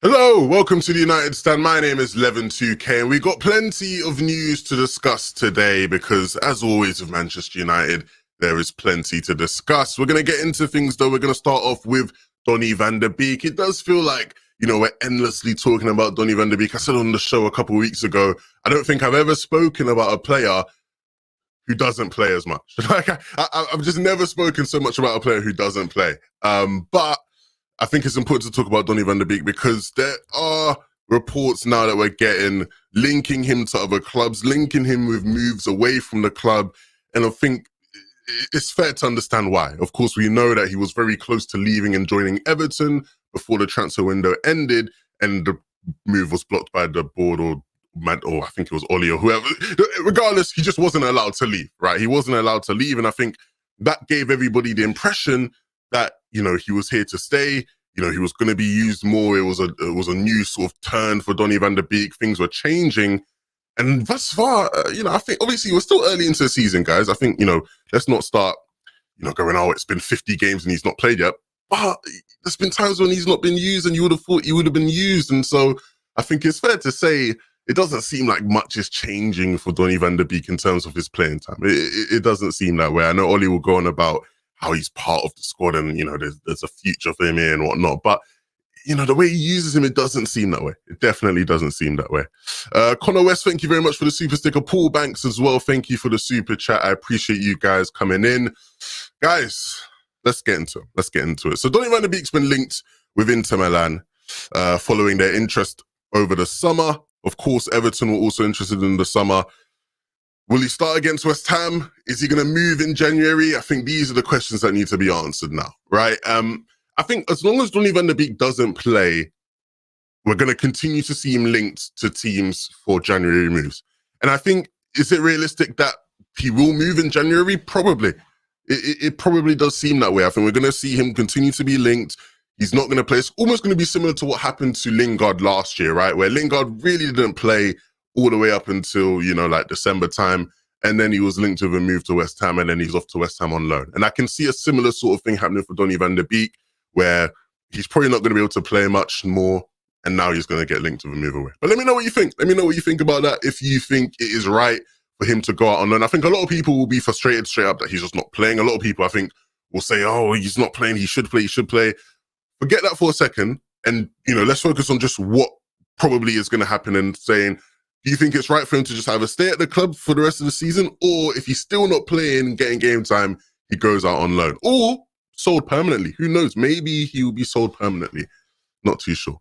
Hello, welcome to the United Stand. My name is Levin2K and we've got plenty of news to discuss today because, as always with Manchester United, there is plenty to discuss. We're going to get into things though. We're going to start off with Donny van de Beek. It does feel like, we're endlessly talking about Donny van de Beek. I said on the show a couple of weeks ago, I don't think I've ever spoken about a player who doesn't play as much. Like I've just never spoken so much about a player who doesn't play. But I think it's important to talk about Donny van de Beek because there are reports now that we're getting linking him to other clubs, linking him with moves away from the club. And I think it's fair to understand why. Of course, we know that he was very close to leaving and joining Everton before the transfer window ended and the move was blocked by the board or I think it was Ollie or whoever. Regardless, he just wasn't allowed to leave, right? He wasn't allowed to leave. And I think that gave everybody the impression that, he was here to stay. He was going to be used more. It was a new sort of turn for Donny van de Beek. Things were changing. And thus far, I think obviously we're still early into the season, guys. I think, let's not start, going, oh, it's been 50 games and he's not played yet. But there's been times when he's not been used and you would have thought he would have been used. And so I think it's fair to say it doesn't seem like much is changing for Donny van de Beek in terms of his playing time. It doesn't seem that way. I know Ollie will go on about how he's part of the squad and, there's a future for him here and whatnot. But, the way he uses him, it doesn't seem that way. It definitely doesn't seem that way. Connor West, thank you very much for the super sticker. Paul Banks as well, thank you for the super chat. I appreciate you guys coming in. Guys, let's get into it. So Donny van de Beek's been linked with Inter Milan following their interest over the summer. Of course, Everton were also interested in the summer. Will he start against West Ham? Is he going to move in January? I think these are the questions that need to be answered now, right? I think as long as Donny van de Beek doesn't play, we're going to continue to see him linked to teams for January moves. And I think, is it realistic that he will move in January? Probably. It probably does seem that way. I think we're going to see him continue to be linked. He's not going to play. It's almost going to be similar to what happened to Lingard last year, right? Where Lingard really didn't play all the way up until, December time. And then he was linked with a move to West Ham and then he's off to West Ham on loan. And I can see a similar sort of thing happening for Donny van de Beek, where he's probably not going to be able to play much more. And now he's going to get linked with a move away. But let me know what you think. Let me know what you think about that. If you think it is right for him to go out on loan. I think a lot of people will be frustrated straight up that he's just not playing. A lot of people, I think, will say, oh, he's not playing. He should play. Forget that for a second. And, let's focus on just what probably is going to happen and saying, do you think it's right for him to just either stay at the club for the rest of the season, or if he's still not playing, getting game time, he goes out on loan, or sold permanently? Who knows? Maybe he will be sold permanently. Not too sure.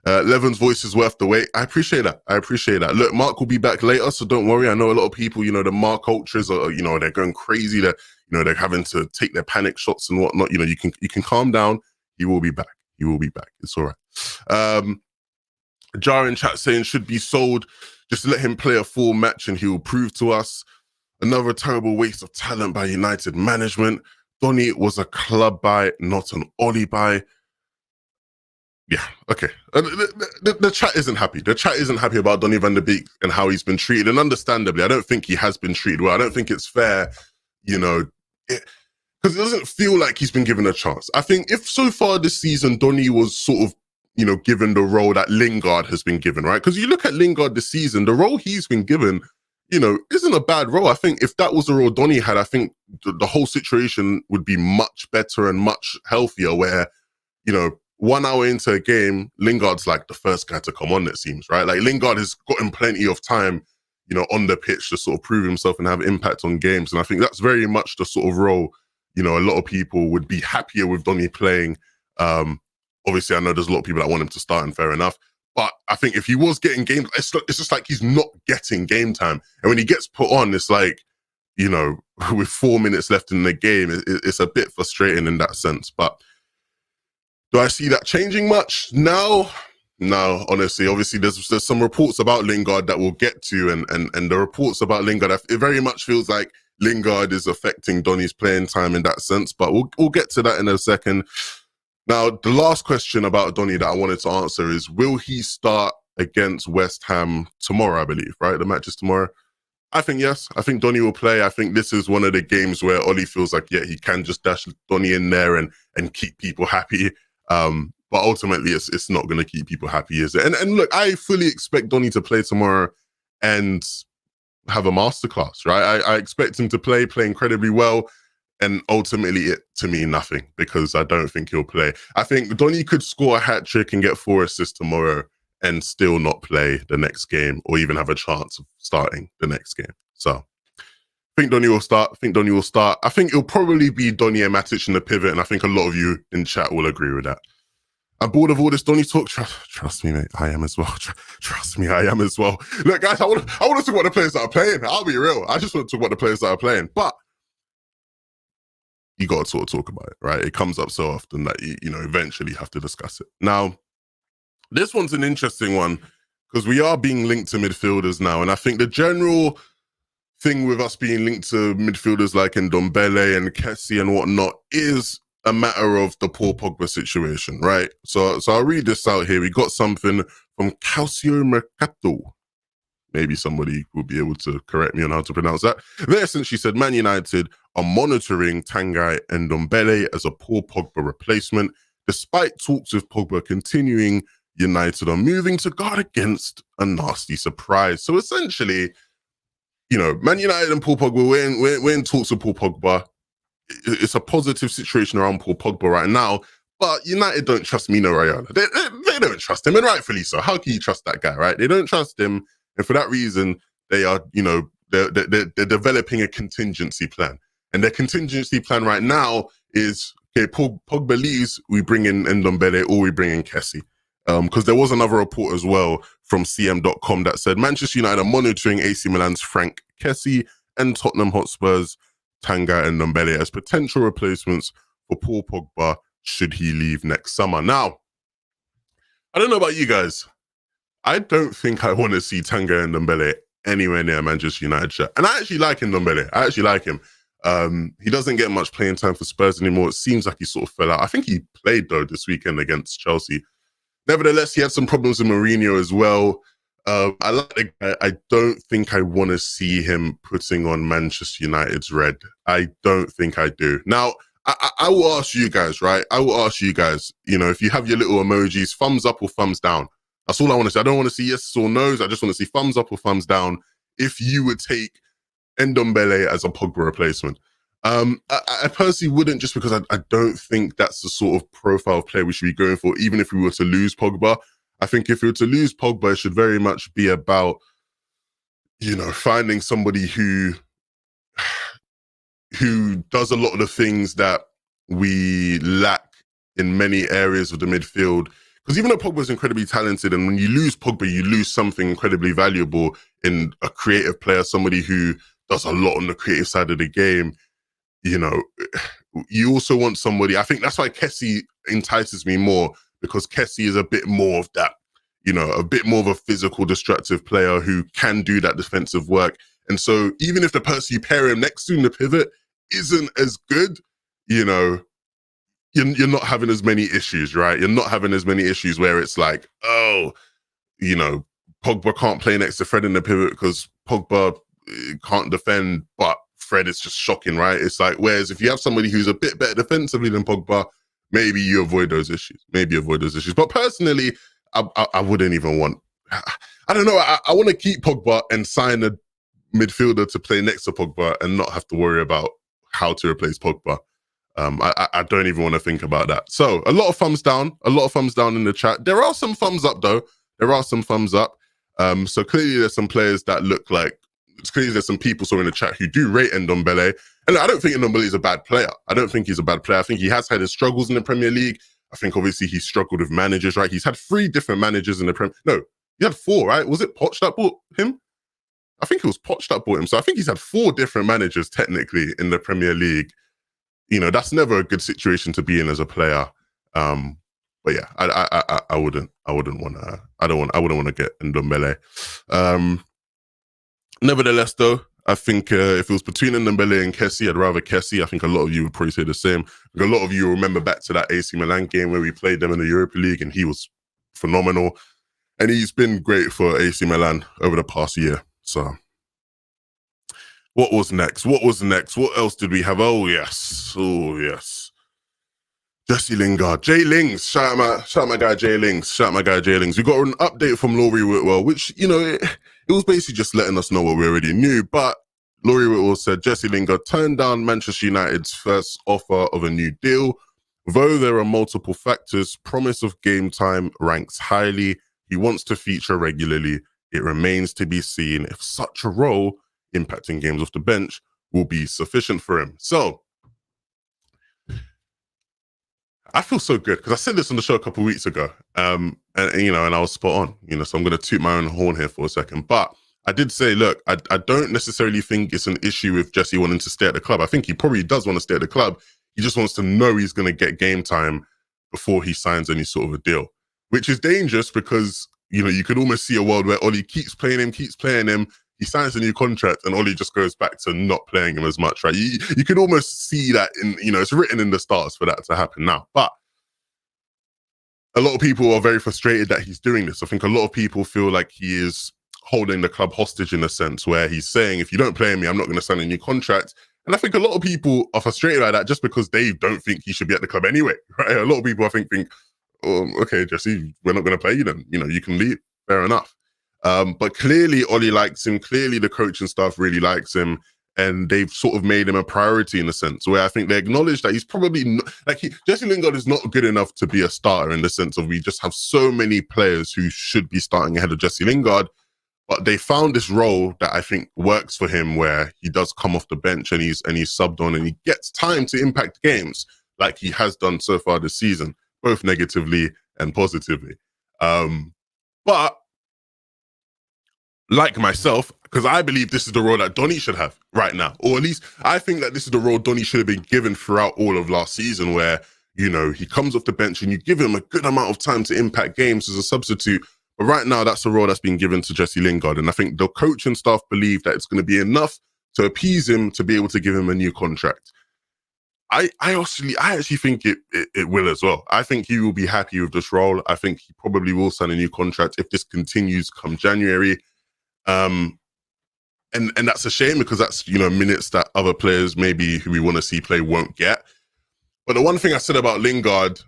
Levin's voice is worth the wait. I appreciate that. Look, Mark will be back later, so don't worry. I know a lot of people, the Mark ultras are, they're going crazy. They're having to take their panic shots and whatnot. You can calm down. He will be back. It's all right. Jar in chat saying should be sold. Just let him play a full match and he will prove to us. Another terrible waste of talent by United management. Donny was a club buy, not an Ollie buy. Yeah, okay. The chat isn't happy. The chat isn't happy about Donny van de Beek and how he's been treated. And understandably, I don't think he has been treated well. I don't think it's fair, because it doesn't feel like he's been given a chance. I think if so far this season, Donny was sort of, given the role that Lingard has been given, right? Because you look at Lingard this season, the role he's been given, isn't a bad role. I think if that was the role Donny had, I think the whole situation would be much better and much healthier where, 1 hour into a game, Lingard's like the first guy to come on, it seems, right? Like Lingard has gotten plenty of time, on the pitch to sort of prove himself and have impact on games. And I think that's very much the sort of role, a lot of people would be happier with Donny playing. Obviously, I know there's a lot of people that want him to start, and fair enough. But I think if he was getting game, it's just like he's not getting game time. And when he gets put on, it's like, with 4 minutes left in the game, it's a bit frustrating in that sense. But do I see that changing much now? No, honestly. Obviously, there's some reports about Lingard that we'll get to. And the reports about Lingard, it very much feels like Lingard is affecting Donny's playing time in that sense. But we'll get to that in a second. Now, the last question about Donny that I wanted to answer is, will he start against West Ham tomorrow, I believe, right? The match is tomorrow. I think yes. I think Donny will play. I think this is one of the games where Ollie feels like, yeah, he can just dash Donny in there and keep people happy. But ultimately, it's not going to keep people happy, is it? And look, I fully expect Donny to play tomorrow and have a masterclass, right? I expect him to play incredibly well. And ultimately, it to me, nothing, because I don't think he'll play. I think Donny could score a hat trick and get 4 assists tomorrow and still not play the next game or even have a chance of starting the next game. So I think Donny will start. I think it'll probably be Donny and Matic in the pivot. And I think a lot of you in chat will agree with that. I'm bored of all this Donny talk. Trust me, mate. I am as well. Trust me, I am as well. Look, guys, I want to talk about the players that are playing. I'll be real. I just want to talk about the players that are playing. But you got to sort of talk about it, right? It comes up so often that you eventually have to discuss it. Now, this one's an interesting one because we are being linked to midfielders now, and I think the general thing with us being linked to midfielders like Ndombele and Kessie and whatnot is a matter of the Paul Pogba situation, right? So I'll read this out here. We got something from Calcio Mercato. Maybe somebody will be able to correct me on how to pronounce that. There, essentially said, Man United are monitoring Tanguy Ndombele as a Paul Pogba replacement. Despite talks with Pogba continuing, United are moving to guard against a nasty surprise. So essentially, Man United and Paul Pogba, we're in talks with Paul Pogba. It's a positive situation around Paul Pogba right now, but United don't trust Mino Raiola. They don't trust him, and rightfully so. How can you trust that guy, right? They don't trust him. And for that reason, they are, they're developing a contingency plan. And their contingency plan right now is, okay, Pogba leaves, we bring in Ndombele or we bring in Kessie. Because there was another report as well from CM.com that said Manchester United are monitoring AC Milan's Frank Kessie and Tottenham Hotspur's Tanguy Ndombele as potential replacements for Paul Pogba should he leave next summer. Now, I don't know about you guys. I don't think I want to see Tanguy Ndombele anywhere near Manchester United shirt. And I actually like Ndombele. I actually like him. He doesn't get much playing time for Spurs anymore. It seems like he sort of fell out. I think he played, though, this weekend against Chelsea. Nevertheless, he had some problems with Mourinho as well. I like the guy. I don't think I want to see him putting on Manchester United's red. I don't think I do. Now, I will ask you guys, right? I will ask you guys, if you have your little emojis, thumbs up or thumbs down. That's all I want to see. I don't want to see yes or no's. I just want to see thumbs up or thumbs down if you would take Ndombele as a Pogba replacement. I personally wouldn't, just because I don't think that's the sort of profile of player we should be going for, even if we were to lose Pogba. I think if we were to lose Pogba, it should very much be about, finding somebody who does a lot of the things that we lack in many areas of the midfield. Because even though Pogba is incredibly talented, and when you lose Pogba, you lose something incredibly valuable in a creative player, somebody who does a lot on the creative side of the game. You also want somebody, I think that's why Kessie entices me more, because Kessie is a bit more of that, a bit more of a physical, destructive player who can do that defensive work. And so even if the person you pair him next to in the pivot isn't as good, you're not having as many issues, right? You're not having as many issues where it's like, Pogba can't play next to Fred in the pivot because Pogba can't defend, but Fred is just shocking, right? It's like, whereas if you have somebody who's a bit better defensively than Pogba, maybe you avoid those issues. But personally, I wouldn't even want, I don't know, I want to keep Pogba and sign a midfielder to play next to Pogba and not have to worry about how to replace Pogba. I don't even want to think about that. So a lot of thumbs down in the chat. There are some thumbs up though. So clearly there's some players that look like, it's clearly there's some people in the chat who do rate Ndombele. And I don't think Ndombele is a bad player. I think he has had his struggles in the Premier League. I think obviously he struggled with managers, right? He's had 3 different managers in the Premier. No, he had 4, right? Was it Poch that bought him? I think it was Poch that bought him. So I think he's had 4 different managers technically in the Premier League. That's never a good situation to be in as a player. But yeah, I wouldn't want to get Ndombele. Nevertheless, though, I think if it was between Ndombele and Kessie, I'd rather Kessie. I think a lot of you would probably say the same. A lot of you remember back to that AC Milan game where we played them in the Europa League, and he was phenomenal. And he's been great for AC Milan over the past year. So what was next? What else did we have? Oh, yes. Jesse Lingard, Jay Lings, shout out my guy Jay Lings, shout out my guy Jay Lings. We got an update from Laurie Whitwell, which, you know, it was basically just letting us know what we already knew. But Laurie Whitwell said Jesse Lingard turned down Manchester United's first offer of a new deal. Though there are multiple factors, promise of game time ranks highly. He wants to feature regularly. It remains to be seen if such a role, impacting games off the bench, will be sufficient for him. So, I feel so good because I said this on the show a couple of weeks ago, and I was spot on. You know, so I'm going to toot my own horn here for a second. But I did say, look, I don't necessarily think it's an issue with Jesse wanting to stay at the club. I think he probably does want to stay at the club. He just wants to know he's going to get game time before he signs any sort of a deal, which is dangerous because, you know, you could almost see a world where Ollie keeps playing him. He signs a new contract and Ollie just goes back to not playing him as much, right? You could almost see that it's written in the stars for that to happen now. But a lot of people are very frustrated that he's doing this. I think a lot of people feel like he is holding the club hostage in a sense where he's saying, if you don't play me, I'm not going to sign a new contract. And I think a lot of people are frustrated by that just because they don't think he should be at the club anyway, right? A lot of people, I think, okay, Jesse, we're not going to play you then. You know, you can leave. Fair enough. But clearly Ollie likes him. Clearly the coaching staff really likes him. And they've sort of made him a priority in a sense where I think they acknowledge that he's probably not, Jesse Lingard is not good enough to be a starter in the sense of we just have so many players who should be starting ahead of Jesse Lingard. But they found this role that I think works for him where he does come off the bench and he's subbed on and he gets time to impact games like he has done so far this season, both negatively and positively. But like myself, because I believe this is the role that Donny should have right now, or at least I think that this is the role Donny should have been given throughout all of last season where, you know, he comes off the bench and you give him a good amount of time to impact games as a substitute. But right now, that's a role that's been given to Jesse Lingard. And I think the coaching staff believe that it's going to be enough to appease him to be able to give him a new contract. I actually think it will as well. I think he will be happy with this role. I think he probably will sign a new contract if this continues come January. And that's a shame because that's, you know, minutes that other players maybe who we want to see play won't get. But the one thing I said about Lingard,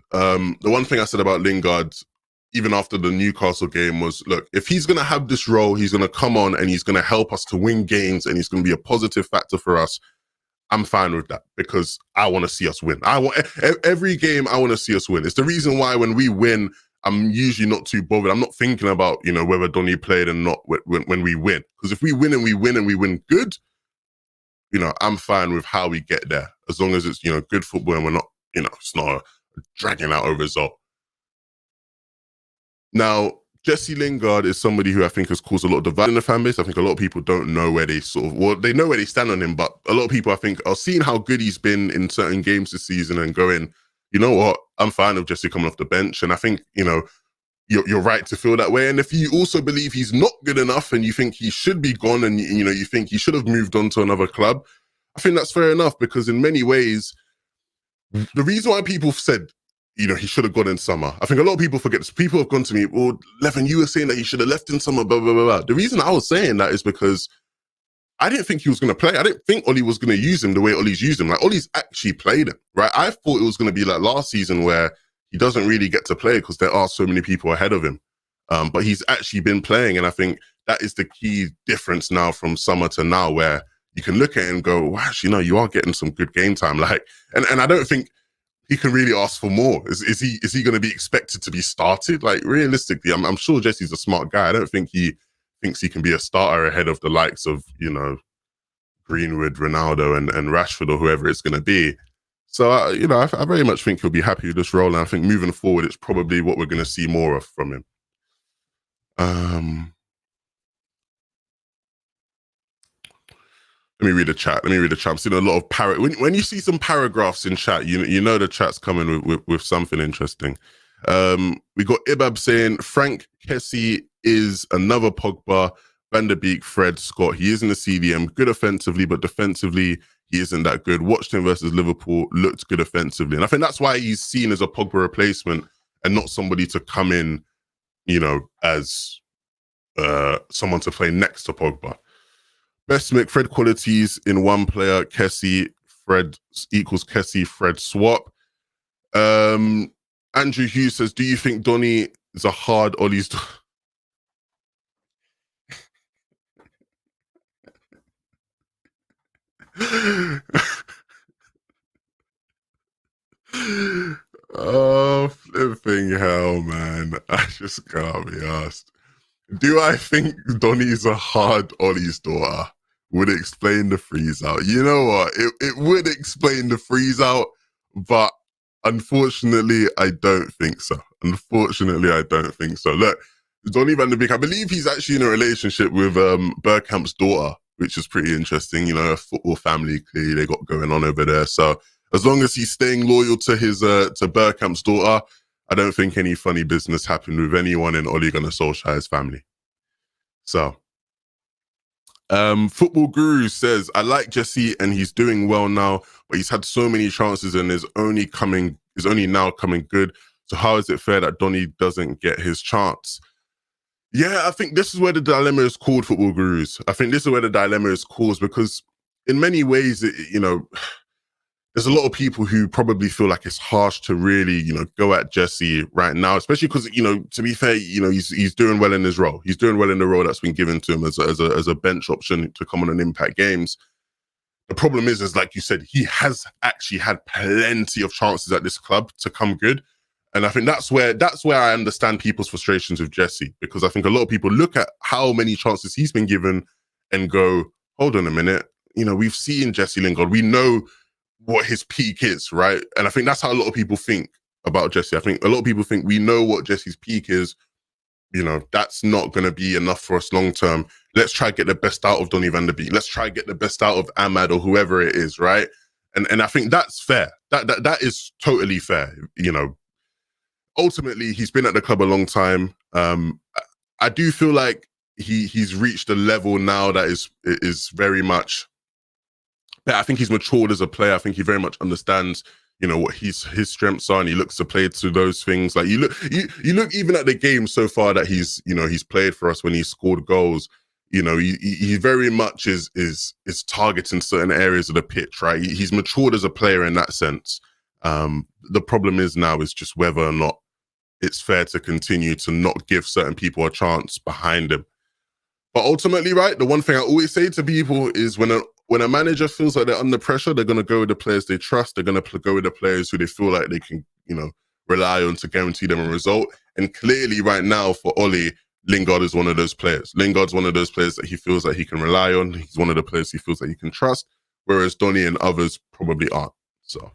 even after the Newcastle game was, look, if he's going to have this role, he's going to come on and he's going to help us to win games and he's going to be a positive factor for us. I'm fine with that because I want to see us win. Every game I want to see us win. It's the reason why when we win, I'm usually not too bothered. I'm not thinking about, you know, whether Donny played and not when we win. Because if we win and we win good, you know, I'm fine with how we get there. As long as it's, you know, good football and we're not, you know, it's not dragging out a result. Now, Jesse Lingard is somebody who I think has caused a lot of divide in the fan base. I think a lot of people don't know where they they know where they stand on him, but a lot of people I think are seeing how good he's been in certain games this season and going, you know what, I'm fine with Jesse coming off the bench. And I think, you know, you're right to feel that way. And if you also believe he's not good enough and you think he should be gone and, you know, you think he should have moved on to another club, I think that's fair enough because in many ways, the reason why people said, you know, he should have gone in summer. I think a lot of people forget this. People have gone to me, well, Levin, you were saying that he should have left in summer, blah, blah, blah, blah. The reason I was saying that is because I didn't think he was going to play. I didn't think Ollie was going to use him the way Ollie's used him. Like, Ollie's actually played him, right? I thought it was going to be like last season where he doesn't really get to play because there are so many people ahead of him. But he's actually been playing. And I think that is the key difference now from summer to now where you can look at it and go, well, actually, no, you are getting some good game time. Like, and I don't think he can really ask for more. Is he going to be expected to be started? Like, realistically, I'm sure Jesse's a smart guy. I don't think he thinks he can be a starter ahead of the likes of, you know, Greenwood, Ronaldo, and Rashford or whoever it's going to be. So, you know, I very much think he'll be happy with this role. And I think moving forward, it's probably what we're going to see more of from him. Let me read the chat. I'm seeing a lot of when you see some paragraphs in chat, you know the chat's coming with something interesting. We got Ibab saying Frank Kessie is another Pogba, Van der Beek, Fred, Scott. He is in the CDM, good offensively, but defensively he isn't that good. Watched him versus Liverpool, looked good offensively, and I think that's why he's seen as a Pogba replacement and not somebody to come in, you know, as someone to play next to Pogba. Best make Fred qualities in one player, Kessie, Fred equals Kessie, Fred swap. Andrew Hughes says, do you think Donny is a hard Ollie's Oh, flipping hell, man. I just can't be asked. Do I think Donny's a hard Ollie's daughter? Would explain the freeze out. You know what? It would explain the freeze out, but unfortunately, I don't think so. Unfortunately, I don't think so. Look, Donny van de Beek, I believe he's actually in a relationship with Bergkamp's daughter, which is pretty interesting. You know, a football family, clearly they got going on over there. So as long as he's staying loyal to his to Bergkamp's daughter, I don't think any funny business happened with anyone in Ole Gunnar Solskjaer's family. So, Football Guru says, I like Jesse and he's doing well now, but he's had so many chances and is only now coming good. So how is it fair that Donny doesn't get his chance? Yeah, I think this is where the dilemma is called, Football Gurus. I think this is where the dilemma is caused because in many ways, you know, there's a lot of people who probably feel like it's harsh to really, you know, go at Jesse right now, especially because, you know, to be fair, you know, he's doing well in his role. He's doing well in the role that's been given to him as a bench option to come on and impact games. The problem is like you said, he has actually had plenty of chances at this club to come good. And I think that's where I understand people's frustrations with Jesse, because I think a lot of people look at how many chances he's been given and go, hold on a minute, you know, we've seen Jesse Lingard. We know what his peak is, right? And I think that's how a lot of people think about Jesse. I think a lot of people think we know what Jesse's peak is. You know, that's not going to be enough for us long term. Let's try to get the best out of Donny van de Beek. Let's try to get the best out of Ahmad or whoever it is, right? And I think that's fair. That is totally fair. You know, ultimately he's been at the club a long time. I do feel like he's reached a level now that is very much. I think he's matured as a player. I think he very much understands, you know, what his strengths are, and he looks to play to those things. Like you look even at the game so far that he's played for us when he scored goals. You know, he very much is targeting certain areas of the pitch, right? He's matured as a player in that sense. The problem is now is just whether or not it's fair to continue to not give certain people a chance behind him. But ultimately, right, the one thing I always say to people is when a manager feels like they're under pressure, they're going to go with the players they trust. They're going to go with the players who they feel like they can, you know, rely on to guarantee them a result. And clearly right now for Ole, Lingard is one of those players. Lingard's one of those players that he feels like he can rely on. He's one of the players he feels like he can trust, whereas Donny and others probably aren't. So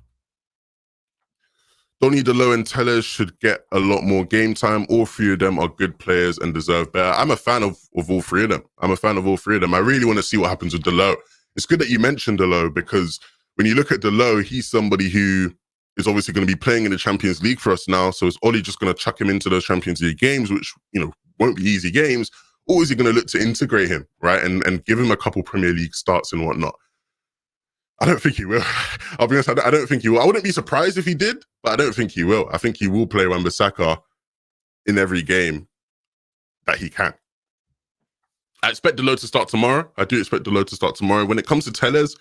Donny, Delo, and Telles should get a lot more game time. All three of them are good players and deserve better. I'm a fan of all three of them. I really want to see what happens with Delo. It's good that you mentioned Delo, because when you look at Delo, he's somebody who is obviously going to be playing in the Champions League for us now. So is Ole just going to chuck him into those Champions League games, which, you know, won't be easy games, or is he going to look to integrate him, right? And give him a couple Premier League starts and whatnot? I don't think he will. I'll be honest, I don't think he will. I wouldn't be surprised if he did, but I don't think he will. I think he will play Wan-Bissaka in every game that he can. I expect Delo to start tomorrow. I do expect Delo to start tomorrow. When it comes to Telles,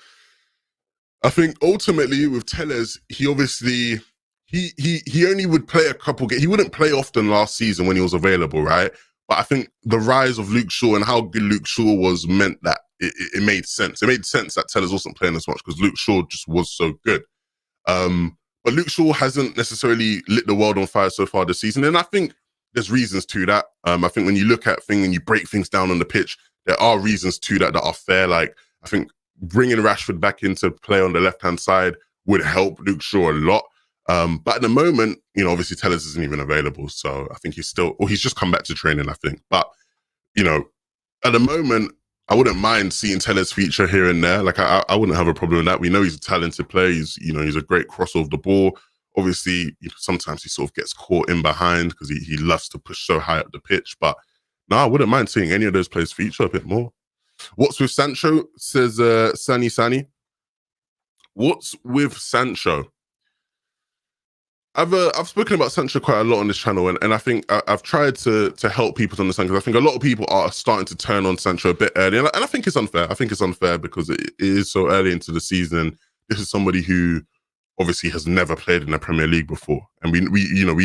I think ultimately with Telles, he obviously he only would play a couple games. He wouldn't play often last season when he was available, right? But I think the rise of Luke Shaw and how good Luke Shaw was meant that it made sense. It made sense that Telles wasn't playing as much because Luke Shaw just was so good. But Luke Shaw hasn't necessarily lit the world on fire so far this season. And I think there's reasons to that. I think when you look at things and you break things down on the pitch, there are reasons to that are fair. Like, I think bringing Rashford back into play on the left-hand side would help Luke Shaw a lot. But at the moment, you know, obviously Telles isn't even available. So I think he's just come back to training, I think. But, you know, at the moment, I wouldn't mind seeing Telles feature here and there. Like, I wouldn't have a problem with that. We know he's a talented player. He's a great crosser of the ball. Obviously, you know, sometimes he sort of gets caught in behind because he loves to push so high up the pitch. But no, I wouldn't mind seeing any of those players feature a bit more. What's with Sancho, says Sani. What's with Sancho? I've spoken about Sancho quite a lot on this channel, and I think I've tried to help people to understand, because I think a lot of people are starting to turn on Sancho a bit early, and I think it's unfair. I think it's unfair because it is so early into the season. This is somebody who obviously has never played in the Premier League before. And we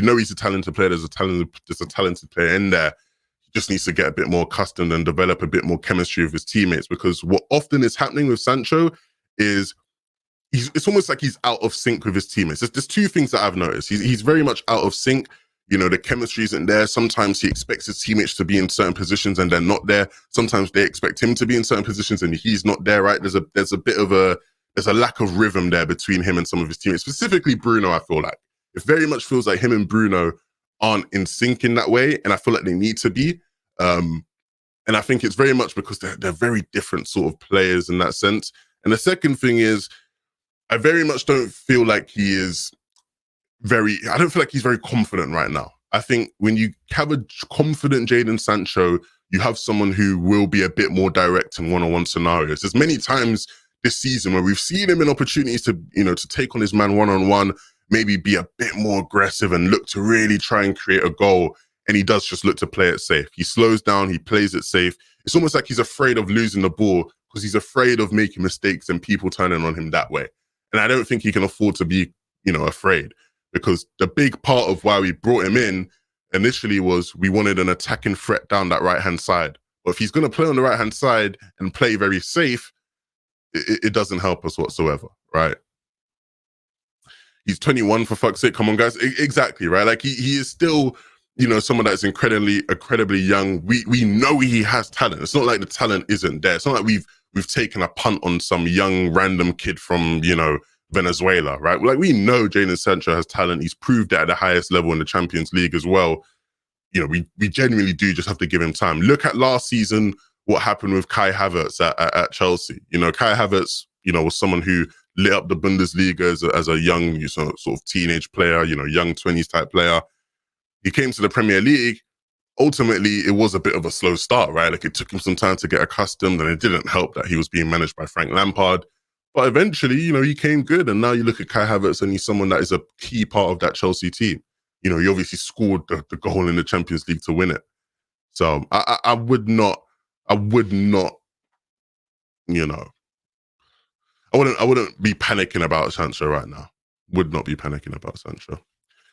know he's a talented player. There's a talented player in there. He just needs to get a bit more accustomed and develop a bit more chemistry with his teammates, because what often is happening with Sancho is it's almost like he's out of sync with his teammates. There's two things that I've noticed. He's very much out of sync. The chemistry isn't there. Sometimes he expects his teammates to be in certain positions and they're not there. Sometimes they expect him to be in certain positions and he's not there, right? There's a lack of rhythm there between him and some of his teammates, specifically Bruno. I feel like it very much feels like him and Bruno aren't in sync in that way. And I feel like they need to be. And I think it's very much because they're very different sort of players in that sense. And the second thing is, I very much don't feel like I don't feel like he's very confident right now. I think when you have a confident Jadon Sancho, you have someone who will be a bit more direct in one-on-one scenarios. There's many times this season where we've seen him in opportunities to take on his man one-on-one, maybe be a bit more aggressive and look to really try and create a goal. And he does just look to play it safe. He slows down, he plays it safe. It's almost like he's afraid of losing the ball because he's afraid of making mistakes and people turning on him that way. And I don't think he can afford to be, afraid, because the big part of why we brought him in initially was we wanted an attacking threat down that right-hand side. But if he's going to play on the right-hand side and play very safe, it doesn't help us whatsoever, right? He's 21, for fuck's sake. Come on, guys. Exactly, right? Like he is still, someone that's incredibly young. We know he has talent. It's not like the talent isn't there. It's not like we've taken a punt on some young random kid from, Venezuela, right? Like we know Jadon Sancho has talent. He's proved it at the highest level in the Champions League as well. We genuinely do just have to give him time. Look at last season, what happened with Kai Havertz at Chelsea. Kai Havertz, was someone who lit up the Bundesliga as a young sort of teenage player, young 20s type player. He came to the Premier League. Ultimately, it was a bit of a slow start, right? Like it took him some time to get accustomed, and it didn't help that he was being managed by Frank Lampard. But eventually, he came good. And now you look at Kai Havertz and he's someone that is a key part of that Chelsea team. He obviously scored the goal in the Champions League to win it. So I would not, I wouldn't be panicking about Sancho right now. Would not be panicking about Sancho.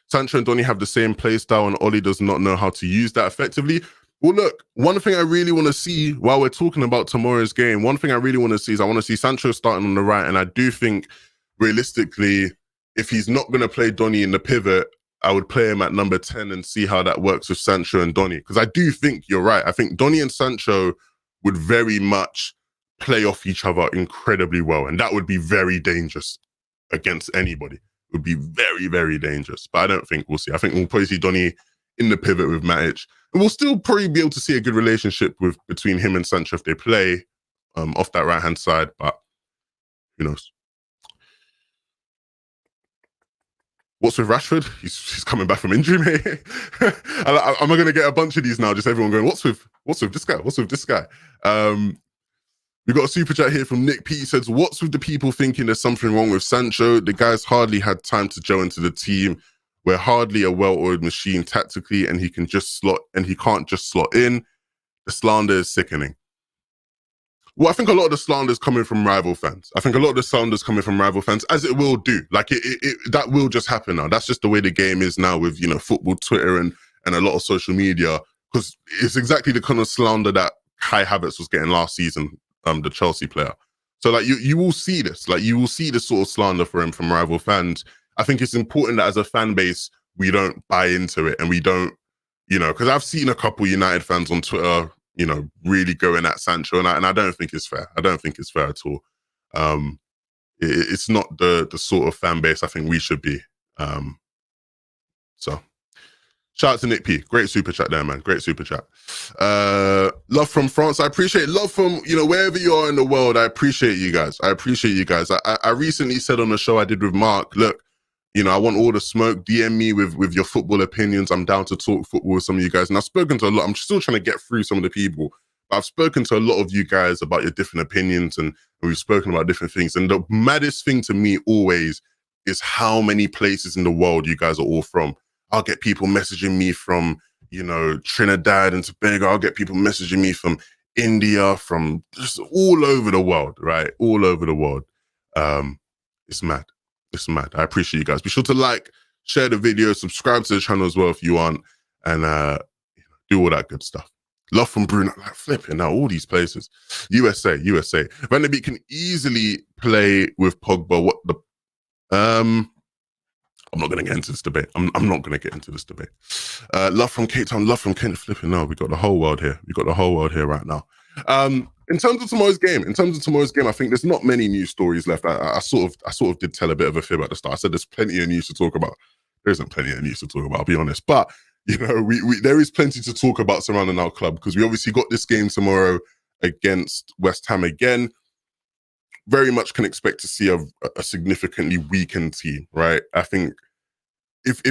Sancho and Donny have the same play style and Oli does not know how to use that effectively. Well, look, one thing I really want to see while we're talking about tomorrow's game, one thing I really want to see is I want to see Sancho starting on the right. And I do think, realistically, if he's not going to play Donny in the pivot, I would play him at number 10 and see how that works with Sancho and Donny. Because I do think you're right. I think Donny and Sancho would very much play off each other incredibly well. And that would be very dangerous against anybody. It would be very, very dangerous. But I don't think we'll see. I think we'll probably see Donny in the pivot with Matic. And we'll still probably be able to see a good relationship between him and Sancho if they play off that right-hand side. But who knows? What's with Rashford? He's coming back from injury, mate. Am I going to get a bunch of these now? Just everyone going, what's with this guy? What's with this guy? We got a super chat here from Nick P. He says, what's with the people thinking there's something wrong with Sancho? The guy's hardly had time to gel into the team. We're hardly a well-oiled machine tactically, and he can't just slot in. The slander is sickening. Well, I think a lot of the slander is coming from rival fans. As it will do. Like that will just happen now. That's just the way the game is now with, football, Twitter, and a lot of social media. Because it's exactly the kind of slander that Kai Havertz was getting last season, the Chelsea player. So like you will see this. Like you will see this sort of slander for him from rival fans. I think it's important that as a fan base, we don't buy into it and we don't, because I've seen a couple United fans on Twitter, really going at Sancho, and I don't think it's fair. I don't think it's fair at all. It's not the sort of fan base I think we should be. So shout out to Nick P. Great super chat there, man. Great super chat. Love from France. I appreciate love from, wherever you are in the world. I appreciate you guys. I recently said on the show I did with Mark, look, I want all the smoke. DM me with your football opinions. I'm down to talk football with some of you guys. And I've spoken to a lot. I'm still trying to get through some of the people. But I've spoken to a lot of you guys about your different opinions and we've spoken about different things. And the maddest thing to me always is how many places in the world you guys are all from. I'll get people messaging me from, Trinidad and Tobago. I'll get people messaging me from India, from just all over the world, right? All over the world. It's mad. It's mad. I appreciate you guys. Be sure to like, share the video, subscribe to the channel as well if you want, and do all that good stuff. Love from Bruno, like flipping now, all these places. USA. Van der Beek can easily play with Pogba. What the I'm not going to get into this debate. I'm not going to get into this debate. Love from Cape Town, love from Kent. Flipping now, we got the whole world here. We got the whole world here right now. In terms of tomorrow's game, I think there's not many news stories left. I sort of did tell a bit of a fib at the start. I said there's plenty of news to talk about. There isn't plenty of news to talk about, I'll be honest. But you know, there is plenty to talk about surrounding our club, because we obviously got this game tomorrow against West Ham again. Very much can expect to see a significantly weakened team, right? I think if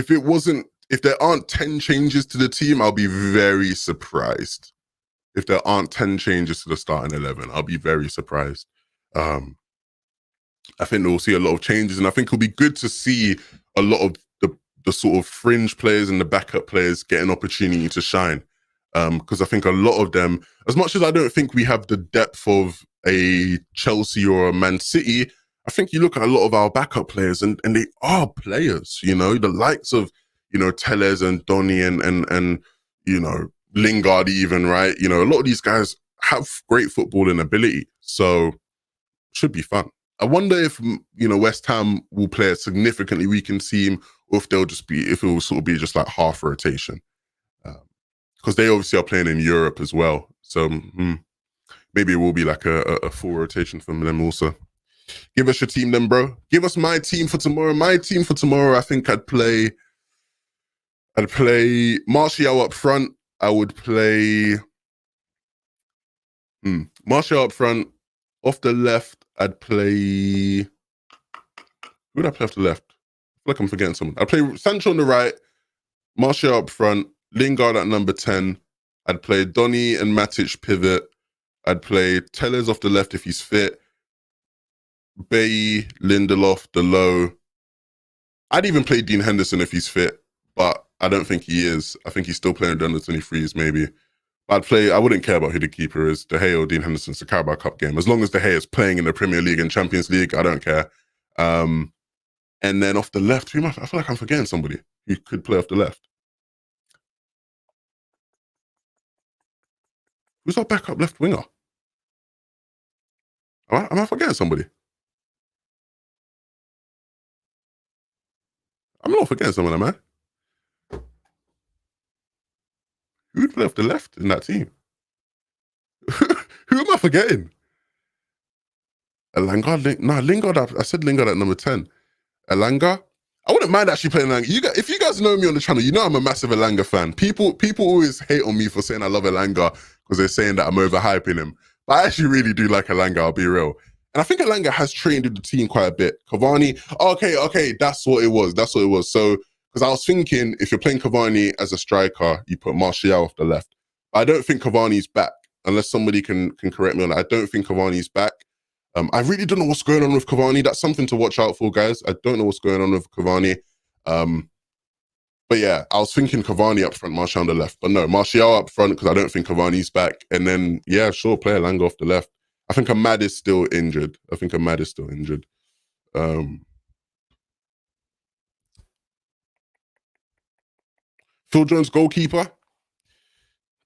there aren't 10 changes to the team, I'll be very surprised. If there aren't 10 changes to the starting 11, I'll be very surprised. I think we'll see a lot of changes, and I think it'll be good to see a lot of the sort of fringe players and the backup players get an opportunity to shine. Because I think a lot of them, as much as I don't think we have the depth of a Chelsea or a Man City, I think you look at a lot of our backup players and they are players, you know, the likes of, you know, Telles and Donny and you know, Lingard even, right? You know, a lot of these guys have great footballing ability, so should be fun. I wonder if, you know, West Ham will play a significantly weakened team, or if it will sort of be just like half rotation. Because they obviously are playing in Europe as well. So maybe it will be like a full rotation from them also. Give us your team then, bro. Give us my team for tomorrow. My team for tomorrow, I think I'd play Martial up front. I would play Martial up front. Off the left, I'd play... Who would I play off the left? I feel like I'm forgetting someone. I'd play Sancho on the right, Martial up front, Lingard at number 10. I'd play Donny and Matic pivot. I'd play Telles off the left if he's fit. Beek, Lindelof, Delo. I'd even play Dean Henderson if he's fit, but I don't think he is. I think he's still playing with the under-23s maybe. I wouldn't care about who the keeper is, De Gea or Dean Henderson. It's a Carabao Cup game. As long as De Gea is playing in the Premier League and Champions League, I don't care. And then off the left, I feel like I'm forgetting somebody who could play off the left. Who's our backup left winger? Am I forgetting somebody? I'm not forgetting someone, am I? Who would play off the left in that team? Who am I forgetting? Lingard? No, Lingard. I said Lingard at number 10. Elanga? I wouldn't mind actually playing Elanga. If you guys know me on the channel, you know I'm a massive Elanga fan. People always hate on me for saying I love Elanga because they're saying that I'm overhyping him. But I actually really do like Elanga, I'll be real. And I think Elanga has trained with the team quite a bit. Cavani, okay, that's what it was. So, because I was thinking, if you're playing Cavani as a striker, you put Martial off the left. I don't think Cavani's back, unless somebody can correct me on that. I don't think Cavani's back. I really don't know what's going on with Cavani. That's something to watch out for, guys. I don't know what's going on with Cavani. But yeah, I was thinking Cavani up front, Martial on the left. But no, Martial up front because I don't think Cavani's back. And then, yeah, sure, play Elanga off the left. I think Ahmad is still injured. Phil Jones, goalkeeper.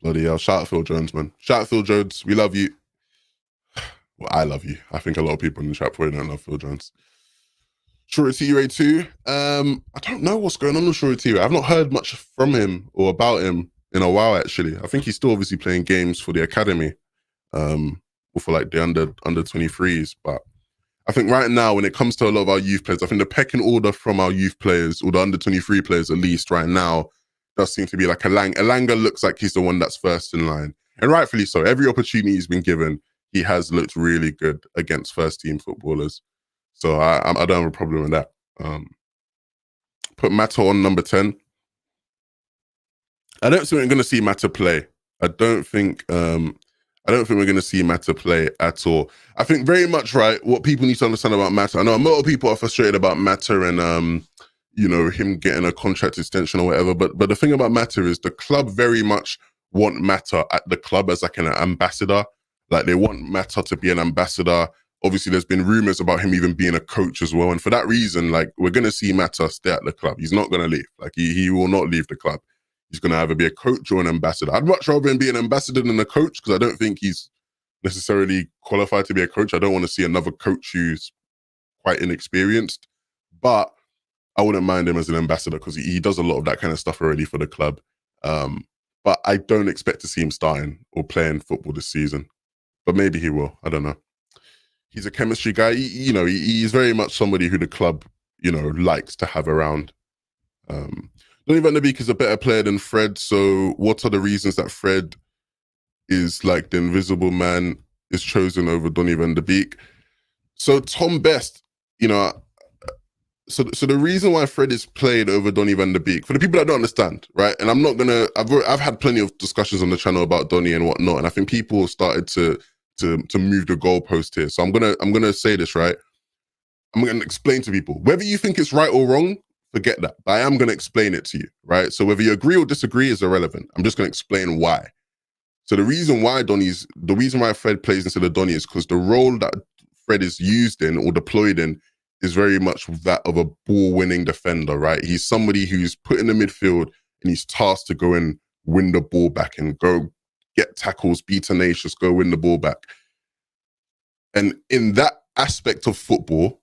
Bloody hell, shout out Phil Jones, man. Shout out Phil Jones. We love you. Well, I love you. I think a lot of people in the chat probably don't love Phil Jones. Shorty Ray 2. I don't know what's going on with Shorty Ray. I've not heard much from him or about him in a while, actually. I think he's still obviously playing games for the academy, or for like the under 23s. But I think right now, when it comes to a lot of our youth players, I think the pecking order from our youth players, or the under 23 players at least right now, does seem to be like Elanga. Elanga looks like he's the one that's first in line. And rightfully so. Every opportunity he's been given, he has looked really good against first-team footballers. So I don't have a problem with that. Put Mata on number 10. I don't think we're going to see Mata play. I don't think we're going to see Mata play at all. I think very much, right, what people need to understand about Mata. I know a lot of people are frustrated about Mata and, you know, him getting a contract extension or whatever. But the thing about Mata is the club very much want Mata at the club as like an ambassador. Like they want Mata to be an ambassador. Obviously, there's been rumors about him even being a coach as well. And for that reason, like, we're going to see Mata stay at the club. He's not going to leave. Like, he will not leave the club. He's going to either be a coach or an ambassador. I'd much rather him be an ambassador than a coach because I don't think he's necessarily qualified to be a coach. I don't want to see another coach who's quite inexperienced. But I wouldn't mind him as an ambassador because he does a lot of that kind of stuff already for the club. But I don't expect to see him starting or playing football this season. But maybe he will. I don't know. He's a chemistry guy. He's very much somebody who the club, likes to have around. Donny van de Beek is a better player than Fred. So what are the reasons that Fred is like the invisible man is chosen over Donny van de Beek? So Tom Best, so the reason why Fred is played over Donny van de Beek, for the people that don't understand, right? And I'm not gonna, I've had plenty of discussions on the channel about Donny and whatnot, and I think people started to move the goalpost here. So I'm gonna say this, right? I'm gonna explain to people. Whether you think it's right or wrong, forget that. But I am gonna explain it to you, right? So whether you agree or disagree is irrelevant. I'm just gonna explain why. So the reason why Fred plays instead of Donny is because the role that Fred is used in or deployed in is very much that of a ball-winning defender, right? He's somebody who's put in the midfield and he's tasked to go and win the ball back and go get tackles, be tenacious, go win the ball back. And in that aspect of football,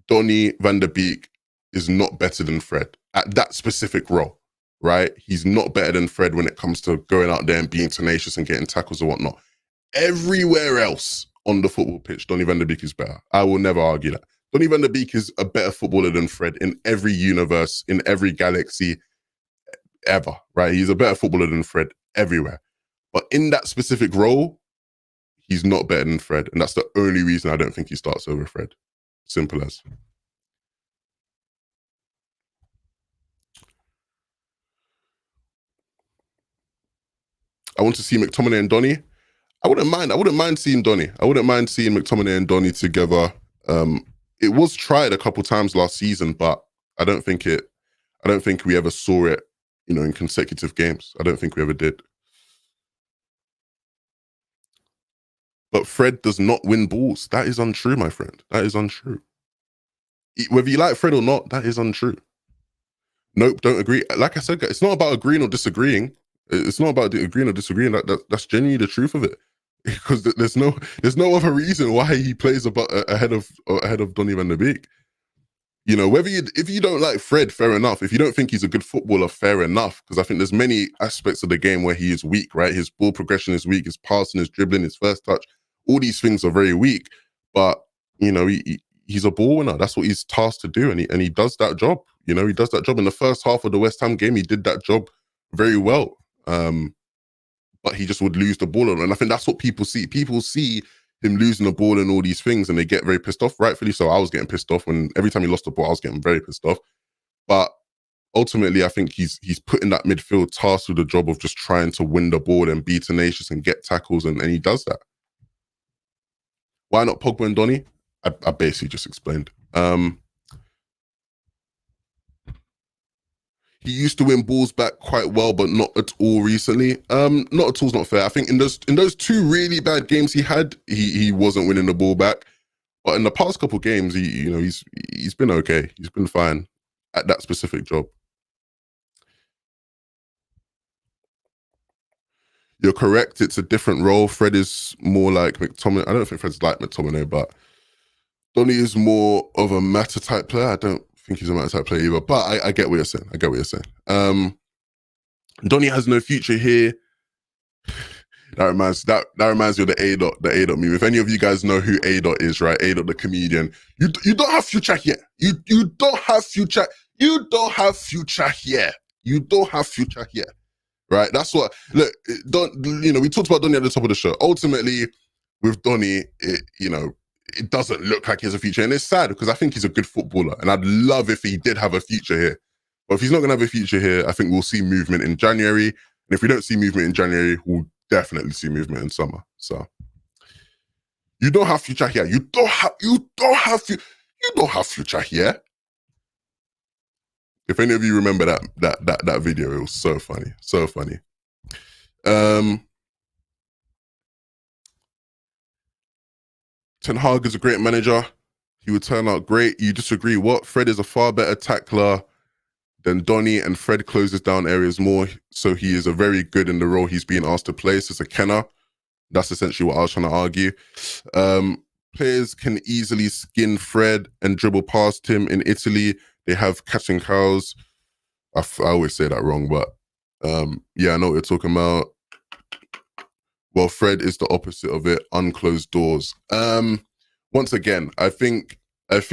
Donny van de Beek is not better than Fred at that specific role, right? He's not better than Fred when it comes to going out there and being tenacious and getting tackles or whatnot. Everywhere else on the football pitch, Donny van de Beek is better. I will never argue that. Donny van de Beek is a better footballer than Fred in every universe, in every galaxy ever, right? He's a better footballer than Fred everywhere. But in that specific role, he's not better than Fred. And that's the only reason I don't think he starts over Fred. Simple as. I want to see McTominay and Donny. I wouldn't mind seeing Donny. I wouldn't mind seeing McTominay and Donny together. It was tried a couple times last season, but I don't think we ever saw it, in consecutive games. I don't think we ever did. But Fred does not win balls. That is untrue, my friend. That is untrue. Whether you like Fred or not, that is untrue. Nope, don't agree. Like I said, it's not about agreeing or disagreeing. It's not about agreeing or disagreeing. That's genuinely the truth of it. Because there's no other reason why he plays ahead of Donny van de Beek. If you don't like Fred, fair enough. If you don't think he's a good footballer, fair enough. Because I think there's many aspects of the game where he is weak, right? His ball progression is weak, his passing, his dribbling, his first touch, all these things are very weak. But he's a ball winner. That's what he's tasked to do, and he does that job. He does that job in the first half of the West Ham game. He did that job very well. But he just would lose the ball on. And I think that's what people see. People see him losing the ball and all these things, and they get very pissed off, rightfully so. I was getting pissed off when every time he lost the ball, I was getting very pissed off. But ultimately, I think he's put in that midfield tasked with the job of just trying to win the ball and be tenacious and get tackles, and he does that. Why not Pogba and Donny? I basically just explained. He used to win balls back quite well, but not at all recently. Not at all is not fair. I think in those two really bad games he had, he wasn't winning the ball back. But in the past couple of games, he's been okay. He's been fine at that specific job. You're correct. It's a different role. Fred is more like McTominay. I don't think Fred's like McTominay, but Donny is more of a Mata type player. I don't think he's a Mata type player either, but I get what you're saying. Donny has no future here. That reminds me of the A dot meme. If any of you guys know who A dot is, right? A dot the comedian. You don't have future here. You don't have future. You don't have future here. You don't have future here. Right? That's what. Look, we talked about Donny at the top of the show. Ultimately, with Donny, it doesn't look like he has a future, and it's sad because I think he's a good footballer, and I'd love if he did have a future here. But if he's not going to have a future here, I think we'll see movement in January, and if we don't see movement in January, we'll definitely see movement in summer. So you don't have future here. You don't have future here. If any of you remember that video, it was so funny, so funny. Ten Hag is a great manager. He would turn out great. You disagree? What? Fred is a far better tackler than Donny, and Fred closes down areas more, so he is a very good in the role he's being asked to play. So it's a Kenner. That's essentially what I was trying to argue. Players can easily skin Fred and dribble past him. In Italy, they have catching cows. I always say that wrong, but yeah, I know what you're talking about. Well, Fred is the opposite of it. Unclosed doors. Once again, I think it's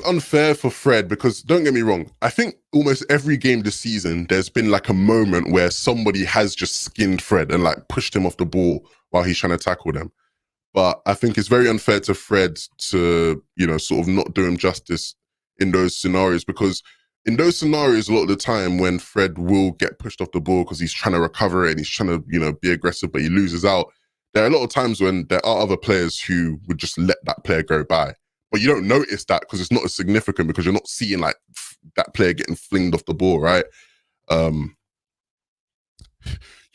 unfair for Fred because, don't get me wrong, I think almost every game this season, there's been like a moment where somebody has just skinned Fred and like pushed him off the ball while he's trying to tackle them. But I think it's very unfair to Fred to, you know, sort of not do him justice in those scenarios, because in those scenarios, a lot of the time when Fred will get pushed off the ball because he's trying to recover it and he's trying to, you know, be aggressive, but he loses out. There are a lot of times when there are other players who would just let that player go by. But you don't notice that because it's not as significant because you're not seeing like that player getting flinged off the ball, right? You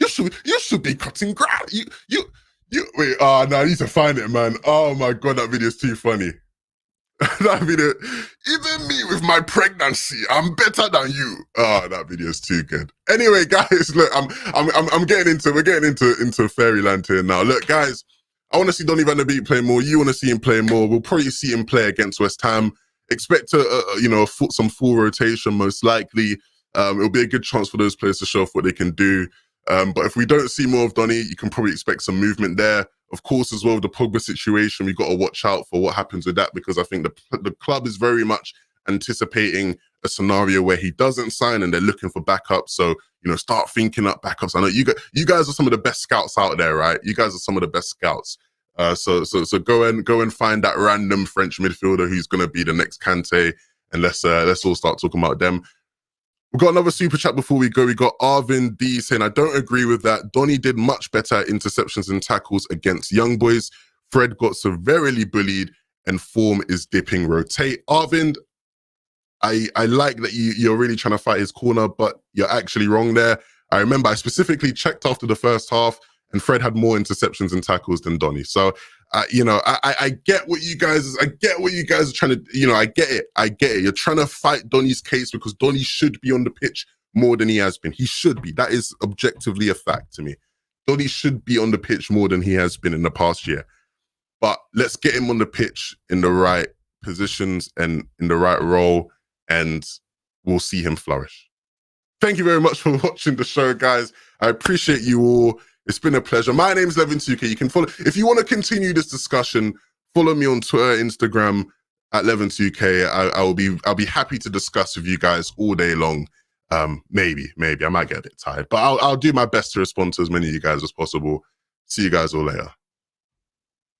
should be cutting grass. You wait. Oh no, I need to find it, man. Oh my god, that video is too funny. That video, even me with my pregnancy, I'm better than you. Oh, that video is too good. Anyway, guys, look, we're getting into fairyland here now. Look, guys, I want to see Donny van der Beek play more. You want to see him play more. We'll probably see him play against West Ham. Expect some full rotation, most likely. It'll be a good chance for those players to show off what they can do. But if we don't see more of Donny, you can probably expect some movement there. Of course, as well, the Pogba situation, we've got to watch out for what happens with that, because I think the club is very much anticipating a scenario where he doesn't sign and they're looking for backups. So, you know, start thinking up backups. I know you guys are some of the best scouts out there, right? You guys are some of the best scouts. So go and find that random French midfielder who's going to be the next Kante, and let's all start talking about them. We've got another super chat before we go. We got Arvin D saying, I don't agree with that. Donny did much better at interceptions and tackles against young boys. Fred got severely bullied and form is dipping. Rotate. Arvind, I like that you're really trying to fight his corner, but you're actually wrong there. I remember I specifically checked after the first half and Fred had more interceptions and tackles than Donny. So, I get what you guys are trying to, I get it. You're trying to fight Donny's case because Donny should be on the pitch more than he has been. He should be. That is objectively a fact to me. Donny should be on the pitch more than he has been in the past year. But let's get him on the pitch in the right positions and in the right role, and we'll see him flourish. Thank you very much for watching the show, guys. I appreciate you all. It's been a pleasure. My name is Levin2K. You can follow, if you want to continue this discussion, follow me on Twitter, Instagram at Levin2K. I'll be happy to discuss with you guys all day long. Maybe I might get a bit tired, but I'll do my best to respond to as many of you guys as possible. See you guys all later.